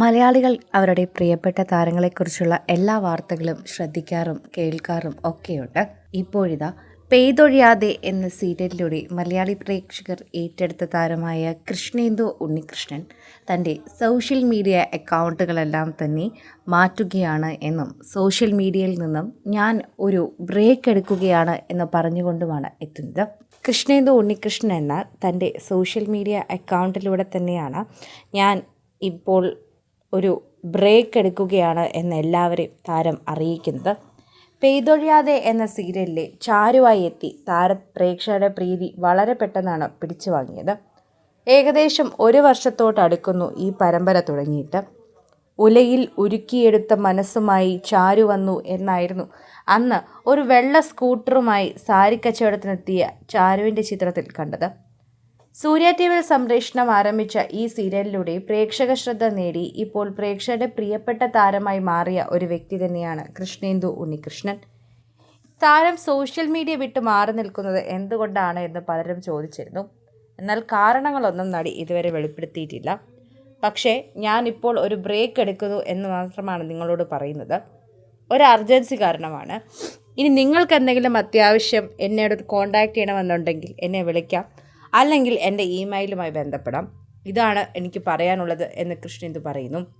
മലയാളികൾ അവരുടെ പ്രിയപ്പെട്ട താരങ്ങളെക്കുറിച്ചുള്ള എല്ലാ വാർത്തകളും ശ്രദ്ധിക്കാറും കേൾക്കാറും ഒക്കെയുണ്ട്. ഇപ്പോഴിതാ പെയ്തൊഴിയാതെ എന്ന സീരിയലിലൂടെ മലയാളി പ്രേക്ഷകർ ഏറ്റെടുത്ത താരമായ കൃഷ്ണേന്ദു ഉണ്ണികൃഷ്ണൻ തൻ്റെ സോഷ്യൽ മീഡിയ അക്കൗണ്ടുകളെല്ലാം തന്നെ മാറ്റുകയാണ് എന്നും സോഷ്യൽ മീഡിയയിൽ നിന്നും ഞാൻ ഒരു ബ്രേക്ക് എടുക്കുകയാണ് എന്ന് പറഞ്ഞുകൊണ്ടുമാണ് എത്തുന്നത്. കൃഷ്ണേന്ദു ഉണ്ണികൃഷ്ണൻ എന്ന തൻ്റെ സോഷ്യൽ മീഡിയ അക്കൗണ്ടിലൂടെ തന്നെയാണ് ഞാൻ ഇപ്പോൾ ഒരു ബ്രേക്ക് എടുക്കുകയാണ് എന്ന് എല്ലാവരെയും താരം അറിയിക്കുന്നത്. പെയ്തൊഴിയാതെ എന്ന സീരിയലിലെ ചാരുവായി എത്തി പ്രേക്ഷകരുടെ പ്രീതി വളരെ പെട്ടെന്നാണ് പിടിച്ചു വാങ്ങിയത്. ഏകദേശം 1 വർഷത്തോടടുക്കുന്നു ഈ പരമ്പര തുടങ്ങിയിട്ട്. ഉലയിൽ ഉരുക്കിയെടുത്ത മനസ്സുമായി ചാരു വന്നു എന്നായിരുന്നു അന്ന് ഒരു വെള്ള സ്കൂട്ടറുമായി സാരിക്കച്ചവടത്തിനെത്തിയ ചാരുവിൻ്റെ ചിത്രത്തിൽ കണ്ടത്. സൂര്യ ടിവിയിൽ സംപ്രേഷണം ആരംഭിച്ച ഈ സീരിയലിലൂടെ പ്രേക്ഷക ശ്രദ്ധ നേടി ഇപ്പോൾ പ്രേക്ഷകരുടെ പ്രിയപ്പെട്ട താരമായി മാറിയ ഒരു വ്യക്തി തന്നെയാണ് കൃഷ്ണേന്ദു ഉണ്ണികൃഷ്ണൻ. താരം സോഷ്യൽ മീഡിയ വിട്ട് മാറി നിൽക്കുന്നത് എന്തുകൊണ്ടാണ് എന്ന് പലരും ചോദിച്ചിരുന്നു. എന്നാൽ കാരണങ്ങളൊന്നും നടി ഇതുവരെ വെളിപ്പെടുത്തിയിട്ടില്ല. പക്ഷേ ഞാനിപ്പോൾ ഒരു ബ്രേക്ക് എടുക്കുന്നു എന്ന് മാത്രമാണ് നിങ്ങളോട് പറയുന്നത്. ഒരു അർജൻസി കാരണമാണ്. ഇനി നിങ്ങൾക്ക് എന്തെങ്കിലും അത്യാവശ്യം എന്നോട് കോൺടാക്റ്റ് ചെയ്യണമെന്നുണ്ടെങ്കിൽ എന്നെ വിളിക്കാം, അല്ലെങ്കിൽ എൻ്റെ ഇമെയിലുമായി ബന്ധപ്പെടാം. ഇതാണ് എനിക്ക് പറയാനുള്ളത് എന്ന് കൃഷ്ണേന്ദു പറയുന്നു.